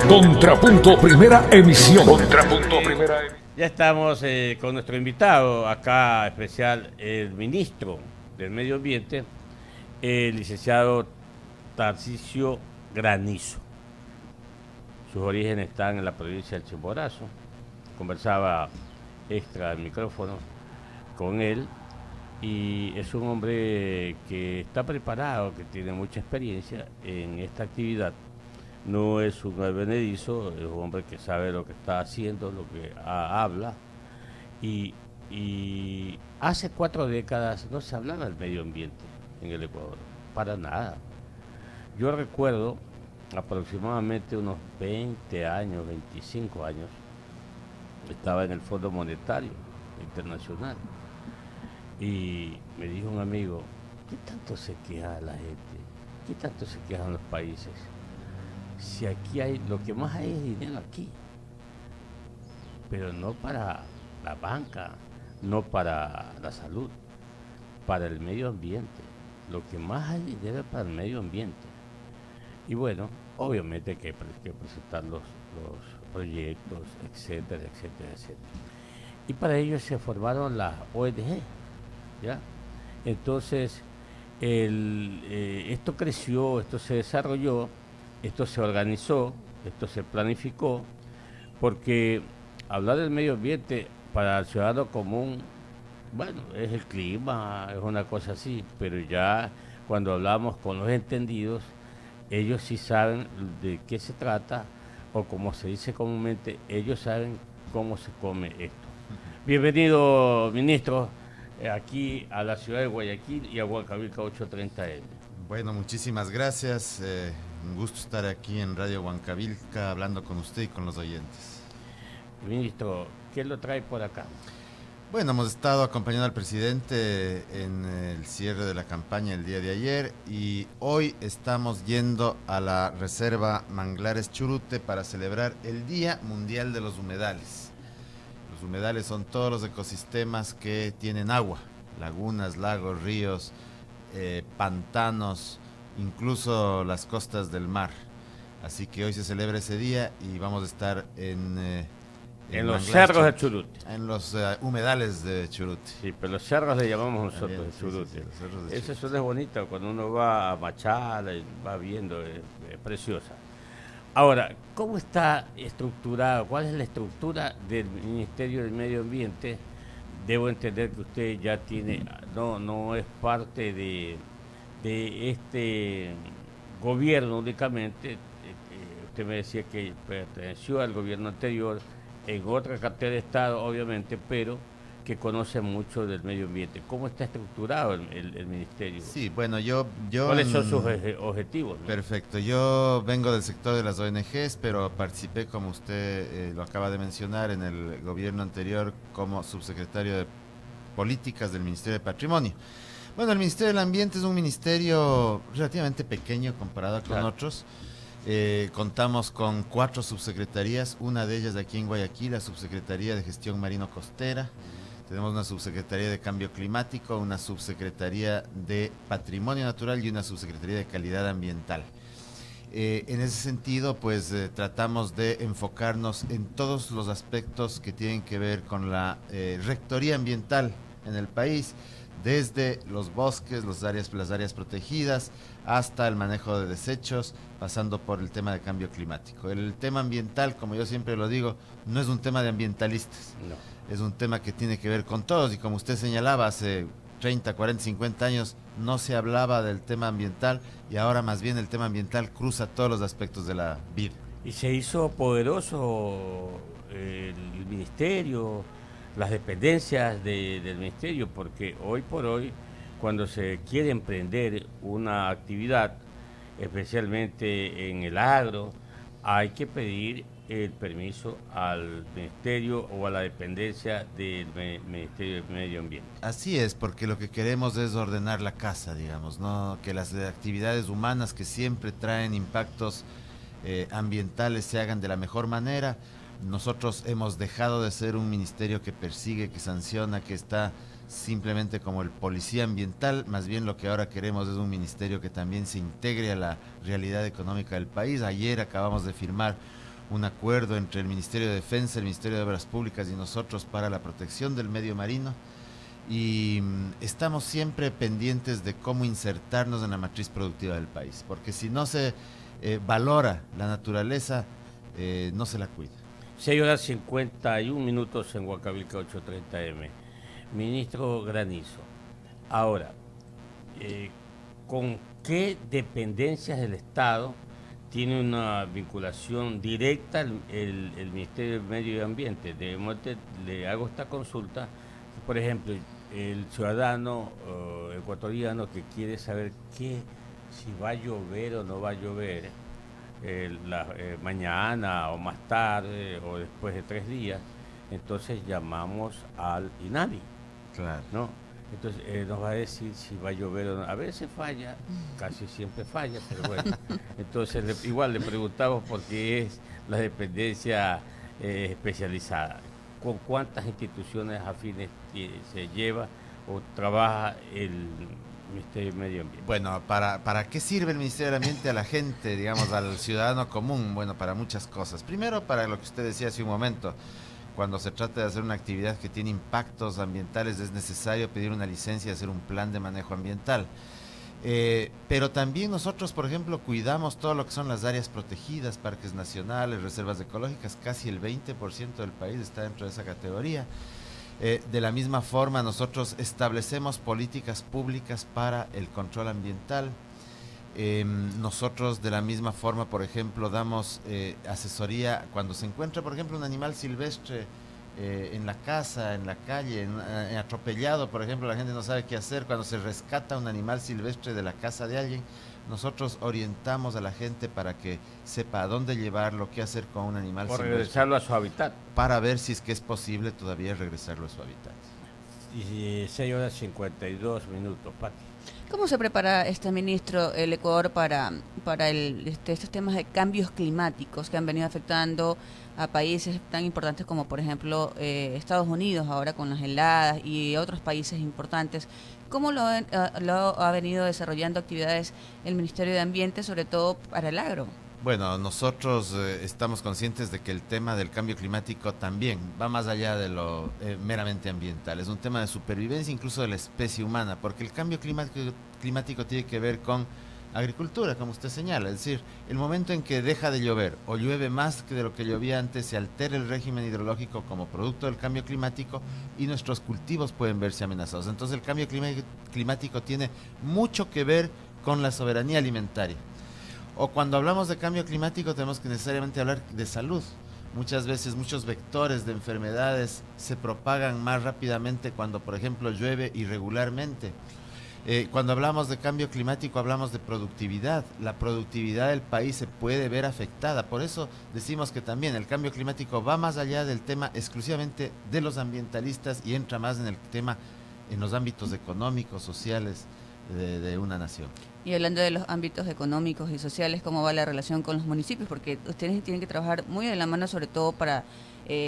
Contrapunto Primera Emisión. Contrapunto Primera Emisión. Ya estamos con nuestro invitado acá especial, el ministro del Medio Ambiente, el licenciado Tarcisio Granizo. Sus orígenes están en la provincia del Chimborazo. Conversaba extra del micrófono con él y es un hombre que está preparado, que tiene mucha experiencia en esta actividad. No es un advenedizo, es un hombre que sabe lo que está haciendo, lo que habla. Y hace 4 décadas no se hablaba del medio ambiente en el Ecuador, para nada. Yo recuerdo aproximadamente unos 20 años, 25 años, estaba en el Fondo Monetario Internacional y me dijo un amigo: ¿qué tanto se queja la gente? ¿Qué tanto se quejan los países? Si aquí hay, lo que más hay es dinero aquí, pero no para la banca, no para la salud, para el medio ambiente. Lo que más hay dinero es para el medio ambiente. Y bueno, obviamente hay que presentar los proyectos, etcétera, etcétera, etcétera. Y para ello se formaron las ONG, ¿ya? Entonces, esto creció, esto se desarrolló, esto se organizó, esto se planificó, porque hablar del medio ambiente para el ciudadano común, bueno, es el clima, es una cosa así, pero ya cuando hablamos con los entendidos, ellos sí saben de qué se trata, o como se dice comúnmente, ellos saben cómo se come esto. Bienvenido, ministro, aquí a la ciudad de Guayaquil y a Huancavilca 830M. Bueno, muchísimas gracias. Un gusto estar aquí en Radio Huancavilca hablando con usted y con los oyentes. Ministro, ¿qué lo trae por acá? Bueno, hemos estado acompañando al presidente en el cierre de la campaña el día de ayer y hoy estamos yendo a la Reserva Manglares Churute para celebrar el Día Mundial de los Humedales. Los humedales son todos los ecosistemas que tienen agua, lagunas, lagos, ríos, pantanos, incluso las costas del mar. Así que hoy se celebra ese día y vamos a estar en los cerros de Churute. En los humedales de Churute. Sí, pero los cerros le llamamos nosotros de Churute. Sí, los cerros de Esa Churute. zona es bonita, cuando uno va a Machala y va viendo, es preciosa. Ahora, ¿cómo está estructurado? ¿Cuál es la estructura del Ministerio del Medio Ambiente? Debo entender que usted ya tiene, no es parte de este gobierno únicamente. Usted me decía que perteneció al gobierno anterior, en otra cartera de Estado, obviamente, pero que conoce mucho del medio ambiente. ¿Cómo está estructurado el ministerio? Sí, bueno, ¿Cuáles son sus objetivos, ¿no? Perfecto, yo vengo del sector de las ONGs, pero participé, como usted lo acaba de mencionar, en el gobierno anterior como subsecretario de Políticas del Ministerio de Patrimonio. Bueno, el Ministerio del Ambiente es un ministerio relativamente pequeño comparado con otros. Contamos con 4 subsecretarías, una de ellas aquí en Guayaquil, la Subsecretaría de Gestión Marino Costera. Tenemos una Subsecretaría de Cambio Climático, una Subsecretaría de Patrimonio Natural y una Subsecretaría de Calidad Ambiental. En ese sentido, pues tratamos de enfocarnos en todos los aspectos que tienen que ver con la rectoría ambiental en el país, desde los bosques, las áreas protegidas, hasta el manejo de desechos, pasando por el tema de cambio climático. El tema ambiental, como yo siempre lo digo, no es un tema de ambientalistas, No. Es un tema que tiene que ver con todos, y como usted señalaba, hace 30, 40, 50 años no se hablaba del tema ambiental, y ahora más bien el tema ambiental cruza todos los aspectos de la vida. Y se hizo poderoso el ministerio, las dependencias del ministerio, porque hoy por hoy, cuando se quiere emprender una actividad, especialmente en el agro, hay que pedir el permiso al ministerio o a la dependencia del Ministerio del Medio Ambiente. Así es, porque lo que queremos es ordenar la casa, digamos, ¿no? Que las actividades humanas que siempre traen impactos ambientales se hagan de la mejor manera. Nosotros hemos dejado de ser un ministerio que persigue, que sanciona, que está simplemente como el policía ambiental. Más bien lo que ahora queremos es un ministerio que también se integre a la realidad económica del país. Ayer acabamos de firmar un acuerdo entre el Ministerio de Defensa, el Ministerio de Obras Públicas y nosotros para la protección del medio marino, y estamos siempre pendientes de cómo insertarnos en la matriz productiva del país, porque si no se valora la naturaleza, no se la cuida. 6:51 en Huancavelica 8:30 m. Ministro Granizo, ahora, ¿con qué dependencias del Estado tiene una vinculación directa el Ministerio del Medio Ambiente? Le hago esta consulta, por ejemplo, el ciudadano ecuatoriano que quiere saber si va a llover o no va a llover mañana o más tarde o después de 3 días, entonces llamamos al INAVI, Claro. ¿no? Entonces nos va a decir si va a llover o no. A veces falla, casi siempre falla, pero bueno. Entonces igual le preguntamos porque es la dependencia especializada. ¿Con cuántas instituciones afines se lleva o trabaja el Ministerio del Medio Ambiente? Bueno, ¿para qué sirve el Ministerio del Ambiente a la gente, digamos, al ciudadano común? Bueno, para muchas cosas. Primero, para lo que usted decía hace un momento, cuando se trata de hacer una actividad que tiene impactos ambientales, es necesario pedir una licencia y hacer un plan de manejo ambiental. Pero también nosotros, por ejemplo, cuidamos todo lo que son las áreas protegidas, parques nacionales, reservas ecológicas. Casi el 20% del país está dentro de esa categoría. De la misma forma, nosotros establecemos políticas públicas para el control ambiental. Nosotros de la misma forma, por ejemplo, damos asesoría cuando se encuentra, por ejemplo, un animal silvestre en la casa, en la calle, atropellado, por ejemplo, la gente no sabe qué hacer. Cuando se rescata un animal silvestre de la casa de alguien, nosotros orientamos a la gente para que sepa a dónde llevarlo, qué hacer con un animal O silvestre. regresarlo a su hábitat. Para ver si es que es posible todavía regresarlo a su hábitat. Y 6:52, Pati. ¿Cómo se prepara, ministro, el Ecuador para estos temas de cambios climáticos que han venido afectando a países tan importantes como, por ejemplo, Estados Unidos, ahora con las heladas, y otros países importantes? ¿Cómo lo ha venido desarrollando actividades el Ministerio de Ambiente, sobre todo para el agro? Bueno, nosotros estamos conscientes de que el tema del cambio climático también va más allá de lo meramente ambiental. Es un tema de supervivencia incluso de la especie humana, porque el cambio climático tiene que ver con agricultura, como usted señala. Es decir, el momento en que deja de llover o llueve más que de lo que llovía antes, se altera el régimen hidrológico como producto del cambio climático y nuestros cultivos pueden verse amenazados. Entonces el cambio climático tiene mucho que ver con la soberanía alimentaria. O cuando hablamos de cambio climático tenemos que necesariamente hablar de salud. Muchas veces muchos vectores de enfermedades se propagan más rápidamente cuando, por ejemplo, llueve irregularmente. Cuando hablamos de cambio climático hablamos de productividad. La productividad del país se puede ver afectada. Por eso decimos que también el cambio climático va más allá del tema exclusivamente de los ambientalistas y entra más en el tema, en los ámbitos económicos, sociales de una nación. Y hablando de los ámbitos económicos y sociales, ¿cómo va la relación con los municipios? Porque ustedes tienen que trabajar muy de la mano, sobre todo para,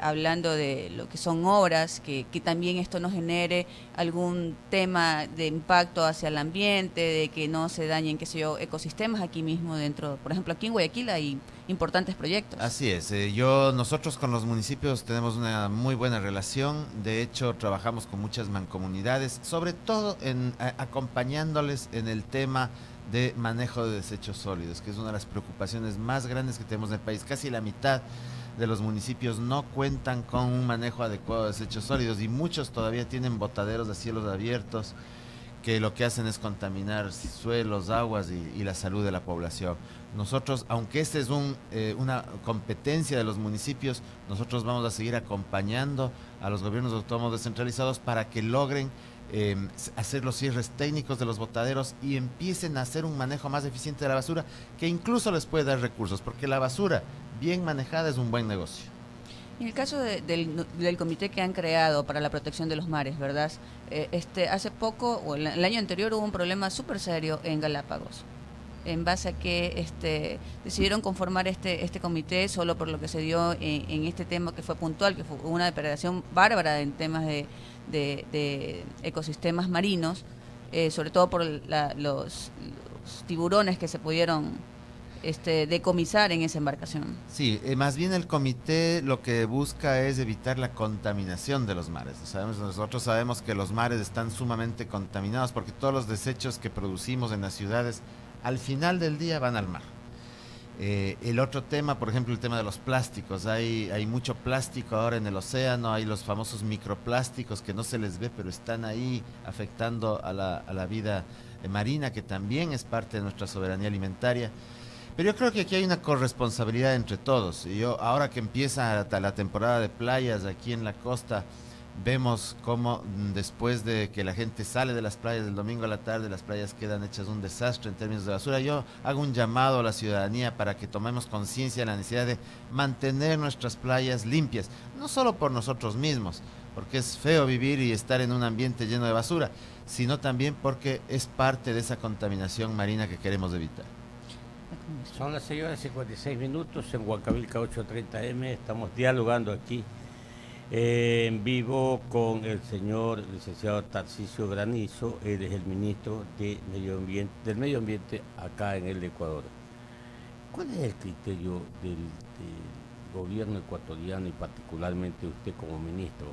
hablando de lo que son obras, que también esto no genere algún tema de impacto hacia el ambiente, de que no se dañen, qué sé yo, ecosistemas aquí mismo dentro. Por ejemplo, aquí en Guayaquil hay importantes proyectos. Así es, nosotros con los municipios tenemos una muy buena relación. De hecho, trabajamos con muchas mancomunidades, sobre todo acompañándoles en el tema de manejo de desechos sólidos, que es una de las preocupaciones más grandes que tenemos en el país. Casi la mitad de los municipios no cuentan con un manejo adecuado de desechos sólidos y muchos todavía tienen botaderos de cielos abiertos que lo que hacen es contaminar suelos, aguas y la salud de la población. Nosotros, aunque esta es una competencia de los municipios, nosotros vamos a seguir acompañando a los gobiernos autónomos descentralizados para que logren hacer los cierres técnicos de los botaderos y empiecen a hacer un manejo más eficiente de la basura, que incluso les puede dar recursos, porque la basura bien manejada es un buen negocio. En el caso del comité que han creado para la protección de los mares, ¿verdad? Hace poco, o el año anterior, hubo un problema súper serio en Galápagos, en base a que decidieron conformar este comité solo por lo que se dio en este tema que fue puntual, que fue una depredación bárbara en temas de ecosistemas marinos, sobre todo por los tiburones que se pudieron decomisar en esa embarcación. Sí, más bien el comité lo que busca es evitar la contaminación de los mares. Nosotros sabemos que los mares están sumamente contaminados porque todos los desechos que producimos en las ciudades al final del día van al mar. El otro tema, por ejemplo, el tema de los plásticos. Hay mucho plástico ahora en el océano, hay los famosos microplásticos que no se les ve, pero están ahí afectando a la vida marina, que también es parte de nuestra soberanía alimentaria. Pero yo creo que aquí hay una corresponsabilidad entre todos. Y ahora que empieza la temporada de playas aquí en la costa, vemos cómo después de que la gente sale de las playas del domingo a la tarde, las playas quedan hechas un desastre en términos de basura. Yo hago un llamado a la ciudadanía para que tomemos conciencia de la necesidad de mantener nuestras playas limpias, no solo por nosotros mismos, porque es feo vivir y estar en un ambiente lleno de basura, sino también porque es parte de esa contaminación marina que queremos evitar. Son las 6:56 en Huancavilca 830M. Estamos dialogando aquí en vivo con el señor licenciado Tarcisio Granizo. Él es el ministro del Medio Ambiente acá en el Ecuador. ¿Cuál es el criterio del gobierno ecuatoriano y particularmente usted como ministro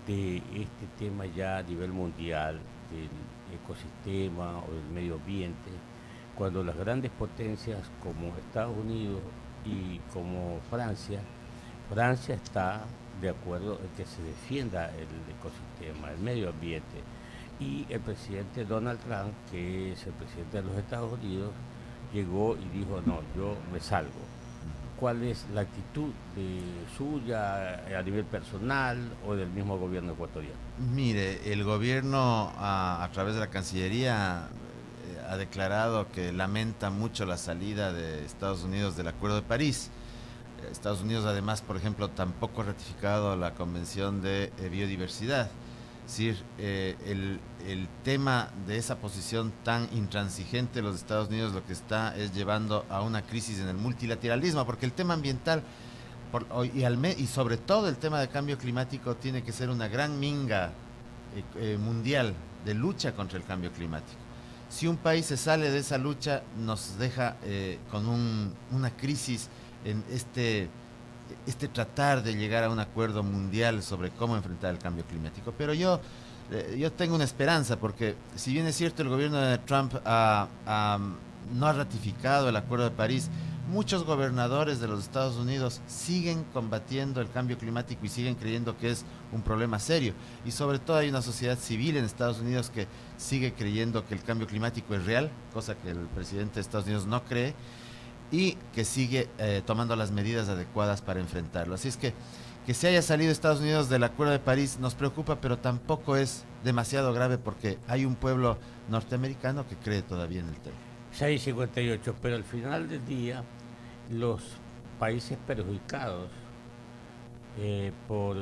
de este tema ya a nivel mundial del ecosistema o del medio ambiente, cuando las grandes potencias como Estados Unidos y como Francia está de acuerdo en que se defienda el ecosistema, el medio ambiente, y el presidente Donald Trump, que es el presidente de los Estados Unidos, llegó y dijo, no, yo me salgo? ¿Cuál es la actitud suya a nivel personal o del mismo gobierno ecuatoriano? Mire, el gobierno a través de la Cancillería ha declarado que lamenta mucho la salida de Estados Unidos del Acuerdo de París. Estados Unidos además, por ejemplo, tampoco ha ratificado la Convención de Biodiversidad. Es decir, el tema de esa posición tan intransigente de los Estados Unidos lo que está es llevando a una crisis en el multilateralismo, porque el tema ambiental y sobre todo el tema de cambio climático tiene que ser una gran minga mundial de lucha contra el cambio climático. Si un país se sale de esa lucha, nos deja con una crisis en este tratar de llegar a un acuerdo mundial sobre cómo enfrentar el cambio climático. Pero yo tengo una esperanza, porque si bien es cierto el gobierno de Trump no ha ratificado el Acuerdo de París, muchos gobernadores de los Estados Unidos siguen combatiendo el cambio climático y siguen creyendo que es un problema serio. Y sobre todo hay una sociedad civil en Estados Unidos que sigue creyendo que el cambio climático es real, cosa que el presidente de Estados Unidos no cree, y que sigue tomando las medidas adecuadas para enfrentarlo. Así es que se haya salido Estados Unidos del Acuerdo de París nos preocupa, pero tampoco es demasiado grave porque hay un pueblo norteamericano que cree todavía en el tema. 6:58, pero al final del día los países perjudicados por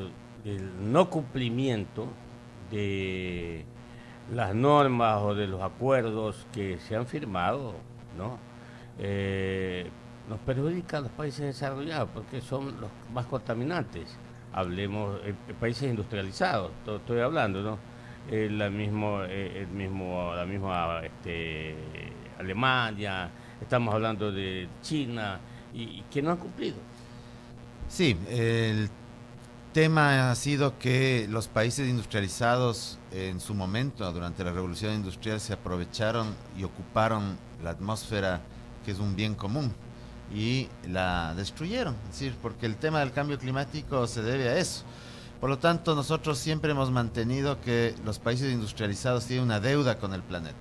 el no cumplimiento de las normas o de los acuerdos que se han firmado, ¿no? Nos perjudican los países desarrollados porque son los más contaminantes. Hablemos países industrializados, estoy hablando, ¿no? La misma Alemania, estamos hablando de China y que no han cumplido. Sí, el tema ha sido que los países industrializados en su momento, durante la revolución industrial, se aprovecharon y ocuparon la atmósfera, que es un bien común, y la destruyeron. Es decir, porque el tema del cambio climático se debe a eso. Por lo tanto, nosotros siempre hemos mantenido que los países industrializados tienen una deuda con el planeta.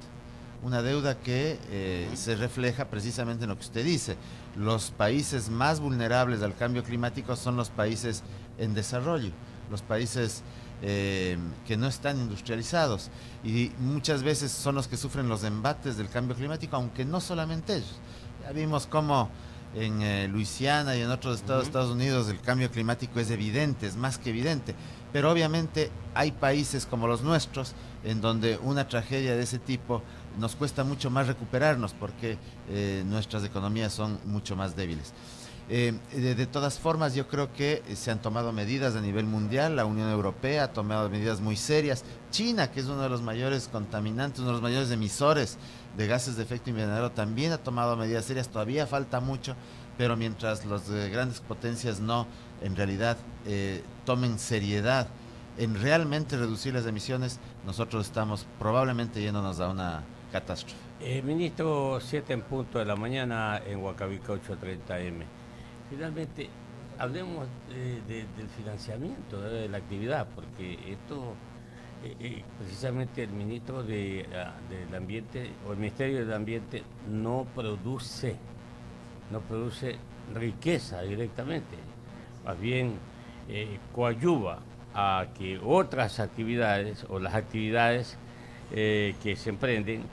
Una deuda que se refleja precisamente en lo que usted dice. Los países más vulnerables al cambio climático son los países en desarrollo, los países que no están industrializados, y muchas veces son los que sufren los embates del cambio climático, aunque no solamente ellos. Ya vimos cómo en Luisiana y en otros estados de Estados Unidos el cambio climático es evidente, es más que evidente, pero obviamente hay países como los nuestros en donde una tragedia de ese tipo nos cuesta mucho más recuperarnos porque nuestras economías son mucho más débiles. De todas formas, yo creo que se han tomado medidas a nivel mundial. La Unión Europea ha tomado medidas muy serias. China, que es uno de los mayores contaminantes, uno de los mayores emisores de gases de efecto invernadero, también ha tomado medidas serias. Todavía falta mucho, pero mientras las grandes potencias no, en realidad, tomen seriedad en realmente reducir las emisiones, nosotros estamos probablemente yéndonos a una catástrofe. Ministro, 7 en punto de la mañana en Huacavica 8:30 AM. Finalmente, hablemos del financiamiento de la actividad, porque esto, precisamente el ministro del Ambiente, o el Ministerio del Ambiente, no produce riqueza directamente, más bien coadyuva a que otras actividades o las actividades que se emprenden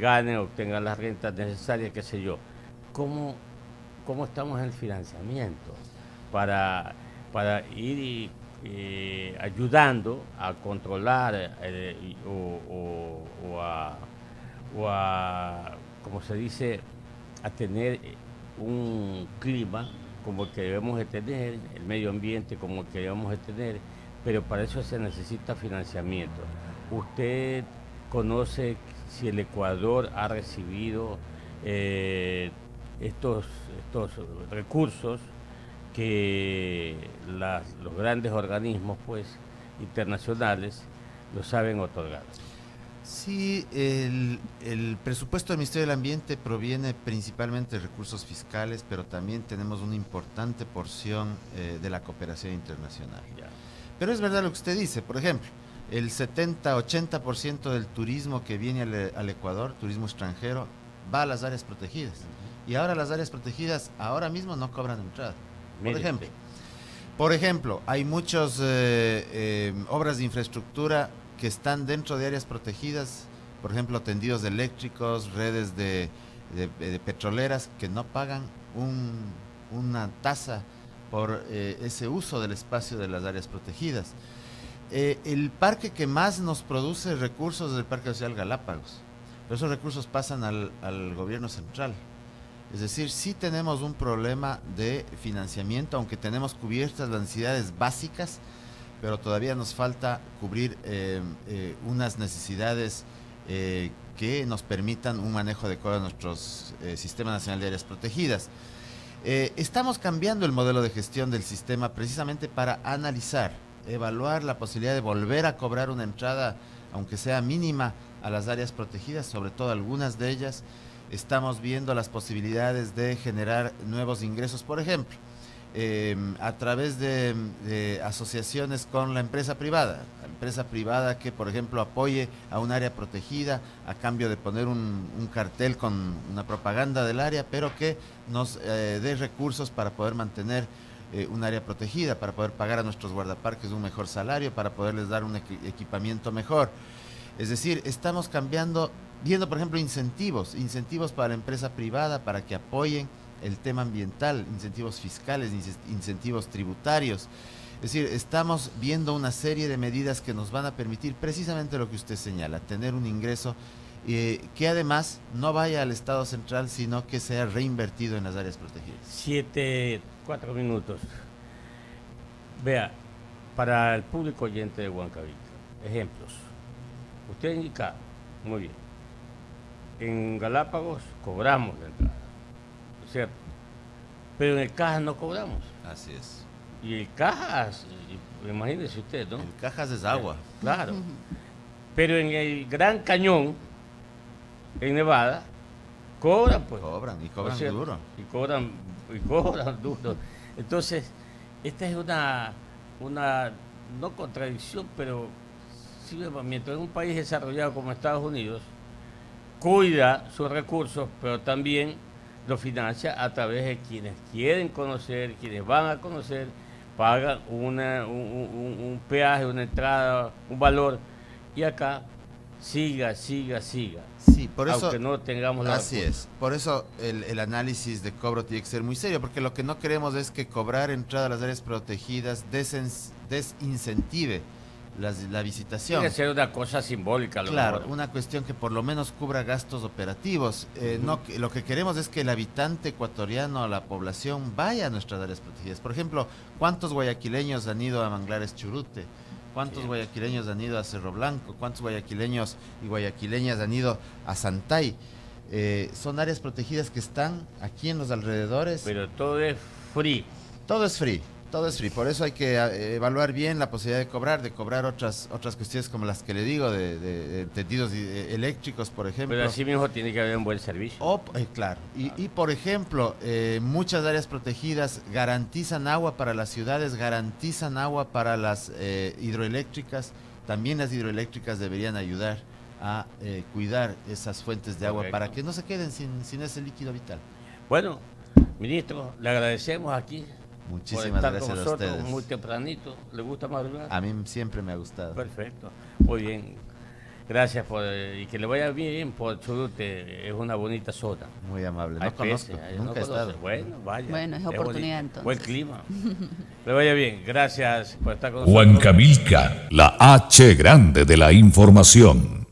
ganen, obtengan las rentas necesarias, qué sé yo. ¿Cómo estamos en el financiamiento para ir ayudando a controlar como se dice, a tener un clima como el que debemos de tener, el medio ambiente como el que debemos de tener, pero para eso se necesita financiamiento? ¿Usted conoce si el Ecuador ha recibido estos recursos que los grandes organismos internacionales los saben otorgar? Sí, el presupuesto del Ministerio del Ambiente proviene principalmente de recursos fiscales, pero también tenemos una importante porción de la cooperación internacional. Ya. Pero es verdad lo que usted dice. Por ejemplo, el 70-80% del turismo que viene al Ecuador, turismo extranjero, va a las áreas protegidas. Y ahora las áreas protegidas ahora mismo no cobran entrada. Por ejemplo, hay muchas obras de infraestructura que están dentro de áreas protegidas, por ejemplo, tendidos eléctricos, redes de petroleras, que no pagan una tasa por ese uso del espacio de las áreas protegidas. El parque que más nos produce recursos es el Parque Social Galápagos, pero esos recursos pasan al gobierno central. Es decir, sí tenemos un problema de financiamiento, aunque tenemos cubiertas las necesidades básicas, pero todavía nos falta cubrir unas necesidades que nos permitan un manejo adecuado de nuestros Sistema Nacional de Áreas Protegidas. Estamos cambiando el modelo de gestión del sistema precisamente para analizar, evaluar la posibilidad de volver a cobrar una entrada, aunque sea mínima, a las áreas protegidas, sobre todo algunas de ellas. Estamos viendo las posibilidades de generar nuevos ingresos, por ejemplo, a través de asociaciones con la empresa privada que, por ejemplo, apoye a un área protegida a cambio de poner un cartel con una propaganda del área, pero que nos dé recursos para poder mantener un área protegida, para poder pagar a nuestros guardaparques un mejor salario, para poderles dar un equipamiento mejor. Es decir, estamos viendo, por ejemplo, incentivos para la empresa privada para que apoyen el tema ambiental, incentivos fiscales, incentivos tributarios. Es decir, estamos viendo una serie de medidas que nos van a permitir precisamente lo que usted señala, tener un ingreso que además no vaya al Estado central, sino que sea reinvertido en las áreas protegidas. 4 minutos. Vea, para el público oyente de Huancavica, ejemplos. Usted indica, muy bien, en Galápagos cobramos la entrada, ¿cierto? Pero en el Cajas no cobramos. Así es. Y el Cajas, imagínese usted, ¿no? El Cajas es agua. Claro. Pero en el Gran Cañón, en Nevada, cobran, pues. Cobran duro. Y cobran duro. Entonces, esta es una no contradicción, pero sí, mientras un país desarrollado como Estados Unidos cuida sus recursos, pero también lo financia a través de quienes quieren conocer, quienes van a conocer, pagan un peaje, una entrada, un valor, y acá siga. Sí, por eso, aunque no tengamos la así recursos. es. Por eso el análisis de cobro tiene que ser muy serio, porque lo que no queremos es que cobrar entrada a las áreas protegidas desincentive la visitación. Tiene que ser una cosa simbólica. Claro, una cuestión que por lo menos cubra gastos operativos. No, lo que queremos es que el habitante ecuatoriano, la población, vaya a nuestras áreas protegidas. Por ejemplo, ¿cuántos guayaquileños han ido a Manglares Churute? ¿Cuántos guayaquileños han ido a Cerro Blanco? ¿Cuántos guayaquileños y guayaquileñas han ido a Santay? Son áreas protegidas que están aquí en los alrededores. Pero todo es free. Todo es free. Todo es free, por eso hay que evaluar bien la posibilidad de cobrar otras cuestiones como las que le digo, de tendidos eléctricos, por ejemplo. Pero así mismo tiene que haber un buen servicio. Claro, y por ejemplo, muchas áreas protegidas garantizan agua para las ciudades, garantizan agua para las hidroeléctricas. También las hidroeléctricas deberían ayudar a cuidar esas fuentes de agua. Correcto. Para que no se queden sin ese líquido vital. Bueno, ministro, le agradecemos aquí. Muchísimas por estar gracias con a nosotros ustedes. muy tempranito. ¿Le gusta madrugar? A mí siempre me ha gustado. Perfecto. Muy bien. Gracias y que le vaya bien por Churute. Es una bonita zona. Muy amable. Hay No conozco, peces, nunca no he conoce. estado. Bueno, vaya. Bueno, es oportunidad bonito. entonces. Buen clima. Le vaya bien. Gracias por estar con nosotros. Huancavelica, la H grande de la información.